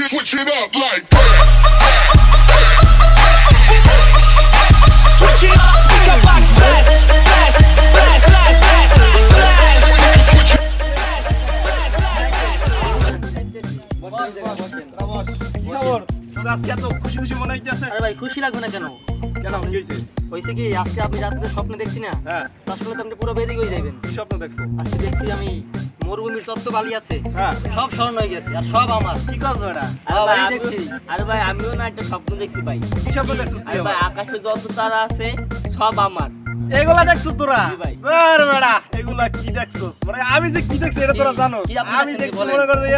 switch it up like that. Switch it up, speaker box blast, blast, blast, blast, blast, blast. Switch it. আজকে এত খুশি খুশি মনে হইতেছে। আরে ভাই খুশি লাগবে না কেন? কেন কি হইছে? হইছে কি আজকে আপনি রাতে স্বপ্ন দেখছি না? হ্যাঁ। আসলে তো আপনি পুরো বেদিক হয়ে যাবেন। কি স্বপ্ন দেখছো? আজকে দেখছি আমি মরুভূমির তত্ত্ব বালি আছে। হ্যাঁ। সব স্মরণ হয়ে গেছে আর সব আমার। কি করছো এটা? ভাই দেখছি। আরে ভাই আমিও না একটা স্বপ্ন দেখছি ভাই। কি স্বপ্ন দেখছো তুই? আরে ভাই আকাশে যত তারা আছে সব আমার। এগুলা দেখছো তোরা? জি ভাই। আরে বেটা এগুলা কি দেখছস? মানে আমি যে কি দেখছি এটা তোরা জানোস? কি আপনি আমি দেখছেন দেখছি বলেন? মনে কর যে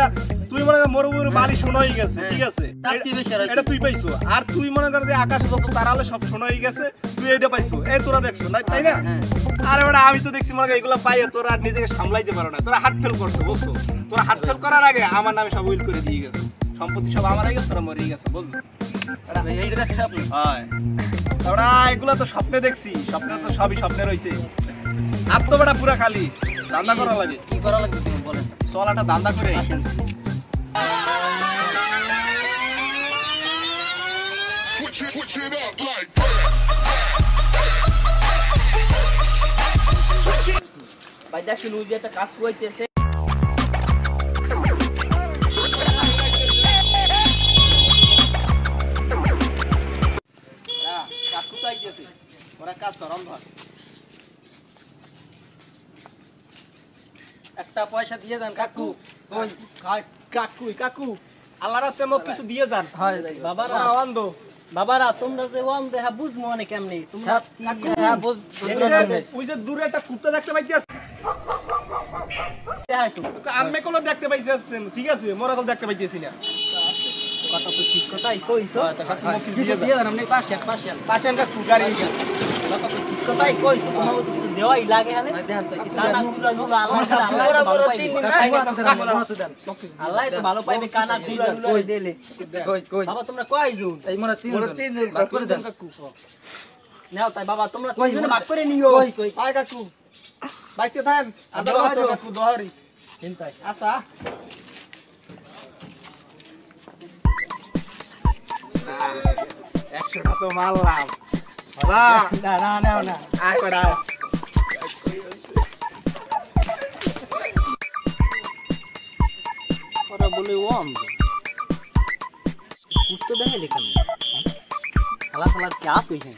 তুই মনে কর মরুভূমির বালি শোনা হয়ে গেছে, ঠিক আছে? তার কি বেশি আর কি? এটা তুই পাইছো আর তুই মনে কর যে আকাশে যত তারা হলে সব শোনা হয়ে গেছে, তুই এটা পাইছো। এই তোরা দেখছো না তাই না? হ্যাঁ। আরে বেটা আমি তো দেখছি মনে কর এগুলা পাইয়ে তোরা আর নিজেকে সামলাইতে পারো না। তোরা হার্ট ফেল করছো বুঝছো? তোরা হার্ট ফেল করার আগে আমার নামে সব উইল করে দিয়ে গেছো। সম্পত্তি সব আমার হয়ে গেছে, তোরা মরে গেছে বুঝছো? ভাই এই দেখছেন আপনি? হয় ওরা এগুলা তো স্বপ্নে দেখছি, স্বপ্নে তো সবই স্বপ্নে রয়েছে। আর তো বেটা পুরা খালি ধান্দা করা লাগে। কি করা লাগবে তুমি বলেন? চলাটা ধান্দা করে আসেন। Switch it up like that. Switch it. ভাই দেখুন ওই যে একটা কাজ কইতেছে। কাকু তো আইতেছে, ওরা কাজ কর অন্ধস। একটা পয়সা দিয়ে দেন কাকু। ওই কাকু কাকু আল্লাহর রাস্তায় মোক কিছু দিয়ে যান। হয় বাবারা, ওরা অন্ধ। বাবারা তোমরা যে ওয়ান দেখা বুঝবো অনেক কেমনি তোমরা কাকু, হ্যাঁ এই যে ওই যে দূরে একটা কুত্তা দেখতে পাইতেছ, আমি কোন দেখতে পাইতেছেন, ঠিক আছে? মোরা কোন দেখতে পাইতেছি না। কথা তো ঠিক কথাই কইছো। তা কাকু মোক কিছু কিছু দিয়ে দিয়ে যান। দেন আপনি পাশে পাশে। পাশে একটা কুকারি কথা তো ঠিক কথাই কইছো। তোমার তো কিছু দেওয়াই লাগে হ্যাঁ। দেন তো কিছু কানা গুলা গুলা আমার সাথে আল্লাহ বড় বড় ভালো 3 পাইবে। দিন আল্লাহ তো ভালো পাইবে কানা দুই কই দিলে বাবা তোমরা কয়জন? এই মোরা 3 জন ভাগ করে দেন। নাও তাই বাবা তোমরা কয়জন ভাগ করে নিও। কই আয় কাকু বাইসে থাকেন। আদর বাসো কাকু দহারি চিন্তাই আসা। 100 টাকা তো মারলাম বাবা। না না না না আয় কড়া ওরা বলে ওয়াম কুত্তো দেখে লেখাম হালা হালা কি আস হইছে